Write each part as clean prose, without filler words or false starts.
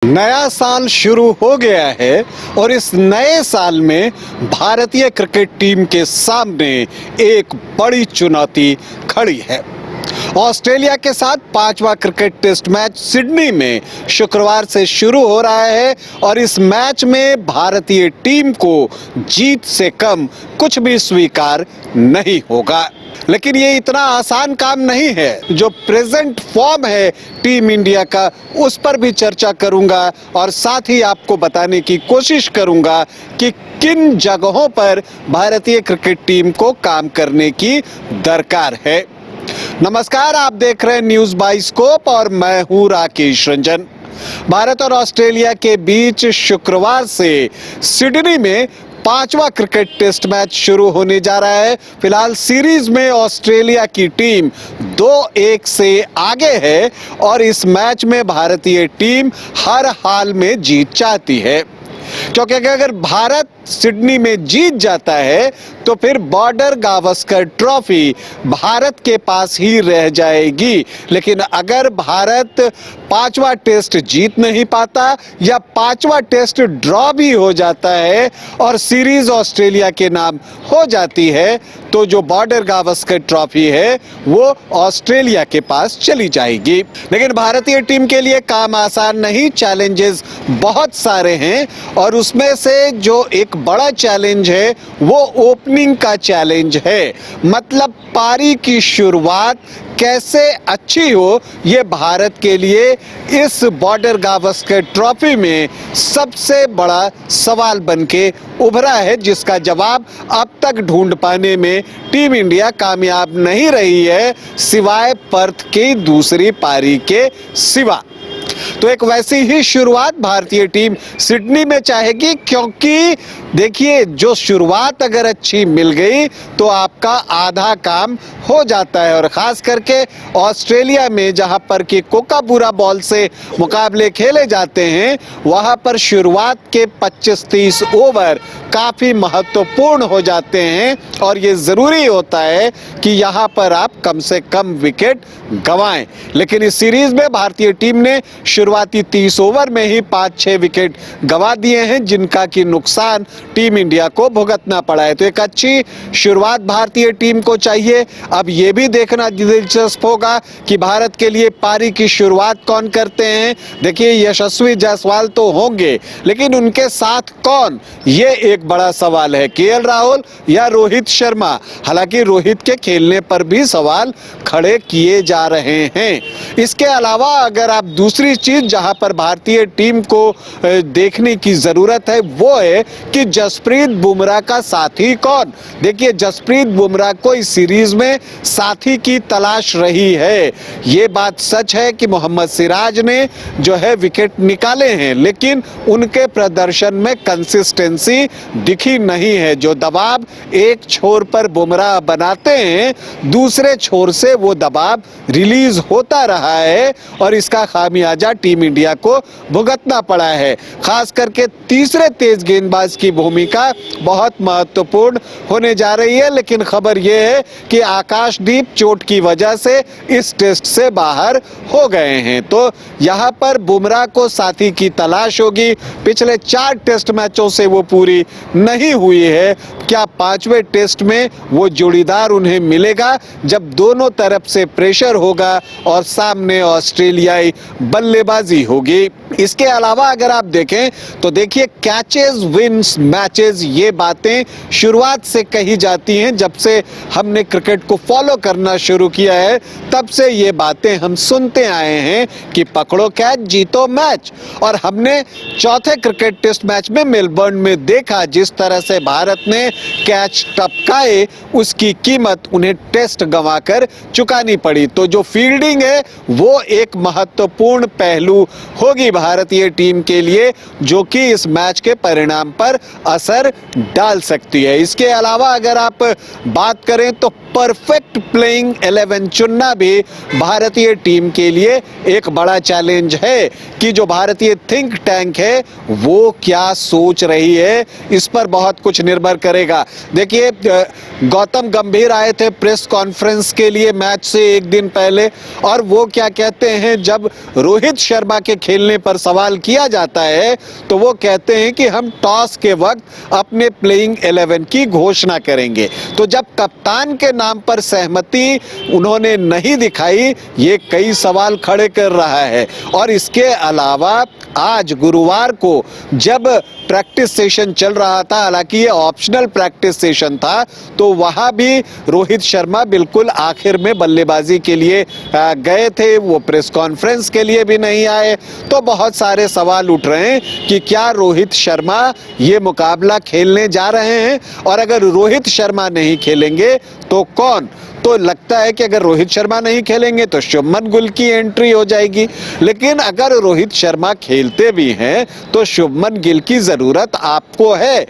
नया साल शुरू हो गया है और इस नए साल में भारतीय क्रिकेट टीम के सामने एक बड़ी चुनौती खड़ी है। ऑस्ट्रेलिया के साथ पांचवा क्रिकेट टेस्ट मैच सिडनी में शुक्रवार से शुरू हो रहा है और इस मैच में भारतीय टीम को जीत से कम कुछ भी स्वीकार नहीं होगा। लेकिन ये इतना आसान काम नहीं है। जो प्रेजेंट फॉर्म है टीम इंडिया का, उस पर भी चर्चा करूंगा और साथ ही आपको बताने की कोशिश करूंगा कि किन जगहों पर भारतीय क्रिकेट टीम को काम करने की दरकार है। नमस्कार, आप देख रहे हैं न्यूज़ बाइस्कोप और मैं हूं राकेश रंजन। भारत और ऑस्ट्रेलिया के बीच शुक्रवार से सिडनी में पांचवा क्रिकेट टेस्ट मैच शुरू होने जा रहा है। फिलहाल सीरीज में ऑस्ट्रेलिया की टीम 2-1 से आगे है और इस मैच में भारतीय टीम हर हाल में जीत चाहती है, क्योंकि अगर भारत सिडनी में जीत जाता है तो फिर बॉर्डर गावस्कर ट्रॉफी भारत के पास ही रह जाएगी। लेकिन अगर भारत पांचवा टेस्ट जीत नहीं पाता या पांचवा टेस्ट ड्रॉ भी हो जाता है और सीरीज ऑस्ट्रेलिया के नाम हो जाती है तो जो बॉर्डर गावस्कर ट्रॉफी है वो ऑस्ट्रेलिया के पास चली जाएगी। लेकिन भारतीय टीम के लिए काम आसान नहीं, चैलेंजेस बहुत सारे हैं और उसमें से जो एक बड़ा चैलेंज है वो ओपनिंग का चैलेंज है। मतलब पारी की शुरुआत कैसे अच्छी हो, ये भारत के लिए इस बॉर्डर गावस्कर ट्रॉफी में सबसे बड़ा सवाल बनके उभरा है, जिसका जवाब अब तक ढूंढ पाने में टीम इंडिया कामयाब नहीं रही है, सिवाय पर्थ की दूसरी पारी के सिवा। तो एक वैसी ही शुरुआत भारतीय टीम सिडनी में चाहेगी, क्योंकि देखिए जो शुरुआत अगर अच्छी मिल गई तो आपका आधा काम हो जाता है। और खास करके ऑस्ट्रेलिया में जहां पर कि कोकाबूरा बॉल से मुकाबले खेले जाते हैं, वहां पर शुरुआत के 25-30 ओवर काफी महत्वपूर्ण हो जाते हैं और ये जरूरी होता है कि यहां पर आप कम से कम विकेट गंवाएं। लेकिन इस सीरीज में भारतीय टीम ने शुरुआती 30 ओवर में ही 5-6 विकेट गंवा दिए हैं, जिनका कि नुकसान टीम इंडिया को भुगतना पड़ा है। तो एक अच्छी शुरुआत भारतीय टीम को चाहिए। अब ये भी देखना दिलचस्प होगा कि भारत के लिए पारी की शुरुआत कौन करते हैं। देखिए यशस्वी जायसवाल तो होंगे, लेकिन उनके साथ कौन, ये एक बड़ा सवाल है। केएल राहुल या रोहित शर्मा। हालांकि रोहित के खेलने पर भी सवाल खड़े किए जा रहे हैं। इसके अलावा अगर आप दूसरी चीज जहां पर भारतीय टीम को देखने की जरूरत है वो है कि जसप्रीत बुमराह का साथी कौन। देखिए जसप्रीत बुमराह को इस सीरीज में साथी की तलाश रही है। ये बात सच है कि मोहम्मद सिराज ने जो है विकेट निकाले हैं, लेकिन उनके प्रदर्शन में कंसिस्टेंसी दिखी नहीं है। जो दबाव एक छोर पर बुमराह बनाते हैं, दूसरे छोर से वो दबाव रिलीज होता रहा है और इसका खामियाजा टीम इंडिया को भुगतना पड़ा है। खास करके तीसरे तेज गेंदबाज की भूमिका बहुत महत्वपूर्ण होने जा रही है। लेकिन खबर यह है कि आकाशदीप चोट की वजह से इस टेस्ट से बाहर हो गए हैं, तो यहां पर बुमराह को साथी की तलाश होगी। पिछले 4 टेस्ट मैचों से वो पूरी नहीं हुई है। क्या 5वें टेस्ट में वो जोड़ीदार उन्हें मिलेगा जब दोनों तरफ से प्रेशर होगा और सामने ऑस्ट्रेलियाई बल्लेबाजी होगी। इसके अलावा अगर आप देखें तो देखिए कैचेस विंस मैचेस, ये बातें शुरुआत से कही जाती हैं। जब से हमने क्रिकेट को फॉलो करना शुरू किया है तब से ये बातें हम सुनते आए हैं कि पकड़ो कैच जीतो मैच। और हमने चौथे क्रिकेट टेस्ट मैच में मेलबर्न में देखा जिस तरह से भारत ने कैच टपकाए, उसकी कीमत उन्हें टेस्ट गंवाकर चुकानी पड़ी। तो जो फील्डिंग है वो एक महत्वपूर्ण पहलू होगी भारतीय टीम के लिए, जो कि इस मैच के परिणाम पर असर डाल सकती है। इसके अलावा अगर आप बात करें तो परफेक्ट प्लेइंग 11 चुनना भी भारतीय टीम के लिए एक बड़ा चैलेंज है कि जो भारतीय थिंक टैंक है वो क्या सोच रही है, इस पर बहुत कुछ निर्भर करेगा। देखिए गौतम गंभीर आए थे प्रेस कॉन्फ्रेंस के लिए मैच से एक दिन पहले और वो क्या कहते हैं, जब रोहित शर्मा के खेलने पर सवाल किया जाता है तो वो कहते हैं कि हम टॉस के वक्त अपने प्लेइंग 11 की घोषणा करेंगे। तो जब कप्तान के नाम पर सहमति उन्होंने नहीं दिखाई, ये कई सवाल खड़े कर रहा है। और इसके अलावा आज गुरुवार को जब प्रैक्टिस सेशन चल रहा था, हालांकि ये ऑप्शनल प्रैक्टिस सेशन था, तो वहां भी रोहित शर्मा बिल्कुल आखिर में बल्लेबाजी के लिए गए थे, वो प्रेस कॉन्फ्रेंस के लिए भी नहीं आए। तो बहुत सारे सवाल उठ रहे हैं कि क्या रोहित शर्मा ये मुकाबला खेलने जा रहे हैं, और अगर रोहित शर्मा नहीं खेलेंगे तो कौन? तो लगता है कि अगर रोहित शर्मा नहीं खेलेंगे तो शुभमन गिल की एंट्री हो जाएगी। लेकिन अगर रोहित शर्मा खेलते भी हैं तो शुभमन गिल की जरूरत आपको है।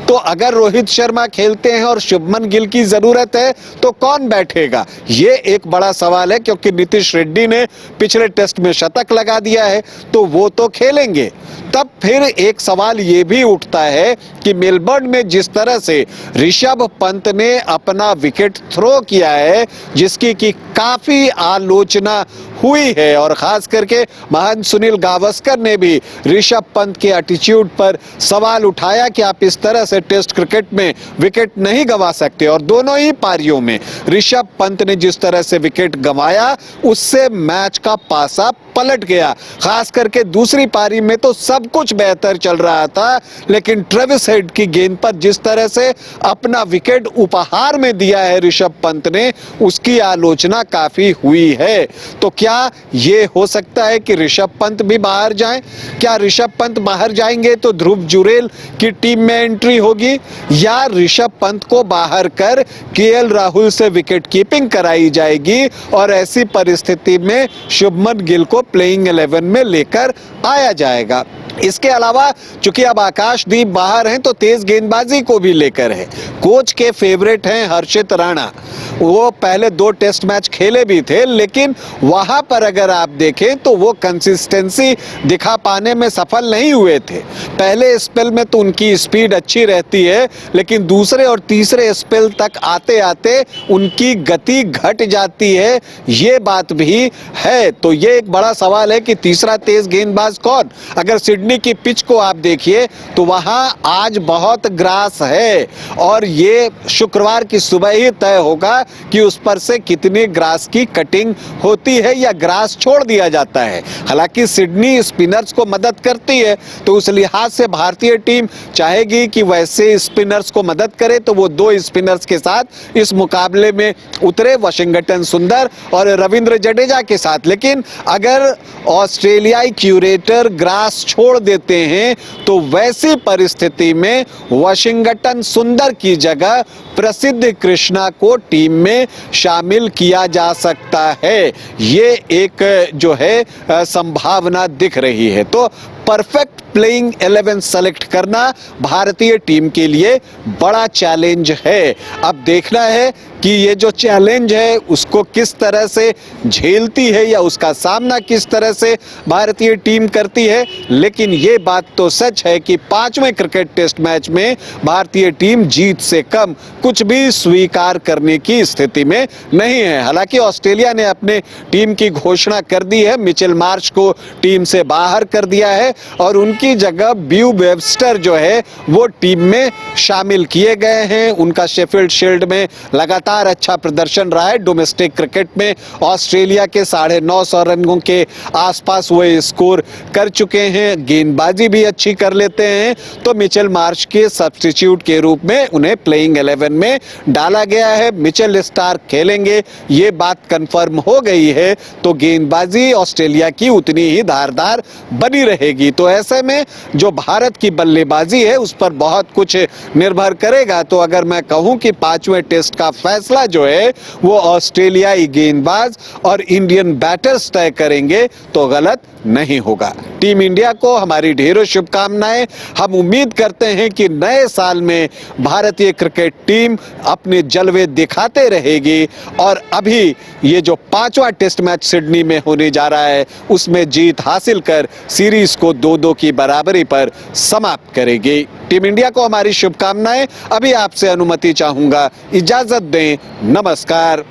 तो अगर रोहित शर्मा खेलते हैं और शुभमन गिल की जरूरत है तो कौन बैठेगा? ये एक बड़ा सवाल है, क्योंकि नीतीश रेड्डी ने पिछले टेस्ट में शतक लगा दिया है तो वो तो खेलेंगे। तब फिर एक सवाल ये भी उठता है कि मेलबर्न में जिस तरह से ऋषभ पंत ने अपना विकेट थ्रो किया है, जिसकी कि काफी आलोचना हुई है, और खास करके महान सुनील गावस्कर ने भी ऋषभ पंत के एटीट्यूड पर सवाल उठाया कि आप इस तरह से टेस्ट क्रिकेट में विकेट नहीं गंवा सकते। और दोनों ही पारियों में ऋषभ पंत ने जिस तरह से विकेट गंवाया, उससे मैच का पासा पलट गया। खास करके दूसरी पारी में तो सब कुछ बेहतर चल रहा था, लेकिन ट्रेविस हेड की गेंद पर जिस तरह से अपना विकेट उपहार में दिया है ऋषभ पंत ने, उसकी आलोचना काफी हुई है। तो क्या ये हो सकता है कि ऋषभ पंत भी बाहर जाएं? क्या ऋषभ पंत बाहर जाएंगे तो ध्रुव जुरेल की टीम में एंट्री होगी, या ऋषभ पंत को बाहर कर केएल राहुल से विकेट कीपिंग कराई जाएगी और ऐसी परिस्थिति में शुभमन गिल को प्लेइंग 11 में लेकर आया जाएगा? इसके अलावा चूंकि अब आकाशदीप बाहर हैं तो तेज गेंदबाजी को भी लेकर है। कोच के फेवरेट हैं हर्षित राणा, वो पहले 2 टेस्ट मैच खेले भी थे, लेकिन वहां पर अगर आप देखें तो वो कंसिस्टेंसी दिखा पाने में सफल नहीं हुए थे। पहले स्पेल में तो उनकी स्पीड अच्छी रहती है, लेकिन दूसरे और तीसरे स्पेल तक आते आते उनकी गति घट जाती है, ये बात भी है। तो ये एक बड़ा सवाल है कि तीसरा तेज गेंदबाज कौन? अगर सिडनी की पिच को आप देखिए तो वहां आज बहुत ग्रास है, और ये शुक्रवार की सुबह ही तय होगा कि उस पर से कितनी ग्रास की कटिंग होती है या ग्रास छोड़ दिया जाता है। हालांकि सिडनी स्पिनर्स को मदद करती है, तो उस लिहाज से भारतीय टीम चाहेगी कि वैसे स्पिनर्स को मदद करे, तो वो 2 स्पिनर्स के साथ इस मुकाबले में उतरे, वाशिंगटन सुंदर और रविंद्र जडेजा के साथ। लेकिन अगर ऑस्ट्रेलियाई क्यूरेटर ग्रास छोड़ देते हैं तो वैसी परिस्थिति में वाशिंगटन सुंदर की जगह प्रसिद्ध कृष्णा को टीम में शामिल किया जा सकता है। ये एक जो है संभावना दिख रही है। तो परफेक्ट प्लेइंग 11 सेलेक्ट करना भारतीय टीम के लिए बड़ा चैलेंज है। अब देखना है कि ये जो चैलेंज है उसको किस तरह से झेलती है या उसका सामना किस तरह से भारतीय टीम करती है। लेकिन ये बात तो सच है कि 5वें क्रिकेट टेस्ट मैच में भारतीय टीम जीत से कम कुछ भी स्वीकार करने की स्थिति में नहीं है। हालांकि ऑस्ट्रेलिया ने अपने टीम की घोषणा कर दी है, मिचेल मार्श को टीम से बाहर कर दिया है और उनकी जगह ब्यू वेबस्टर जो है वो टीम में शामिल किए गए हैं। उनका शेफील्ड शील्ड में लगातार अच्छा प्रदर्शन रहा है। डोमेस्टिक क्रिकेट में ऑस्ट्रेलिया के 950 रनों के आसपास वो स्कोर कर चुके हैं, गेंदबाजी भी अच्छी कर लेते हैं। तो मिचेल मार्श के सब्स्टिट्यूट के रूप में उन्हें प्लेइंग 11 में डाला गया है। मिचेल स्टार्क खेलेंगे, ये बात कंफर्म हो गई है। तो गेंदबाजी ऑस्ट्रेलिया की उतनी ही धारदार बनी रहेगी। तो ऐसे में जो भारत की बल्लेबाजी है उस पर बहुत कुछ निर्भर करेगा। तो अगर मैं कहूं कि 5वें टेस्ट का फैसला जो है वो ऑस्ट्रेलियाई गेंदबाज और इंडियन बैटर्स तय करेंगे तो गलत नहीं होगा। टीम इंडिया को हमारी ढेरों शुभकामनाएं। हम उम्मीद करते हैं कि नए साल में भारतीय क्रिकेट टीम अपने जलवे दिखाते रहेगी और अभी ये जो 5वां टेस्ट मैच सिडनी में होने जा रहा है उसमें जीत हासिल कर सीरीज को 2-2 की बराबरी पर समाप्त करेगी। टीम इंडिया को हमारी शुभकामनाएं। अभी आपसे अनुमति चाहूंगा, इजाजत दें, नमस्कार।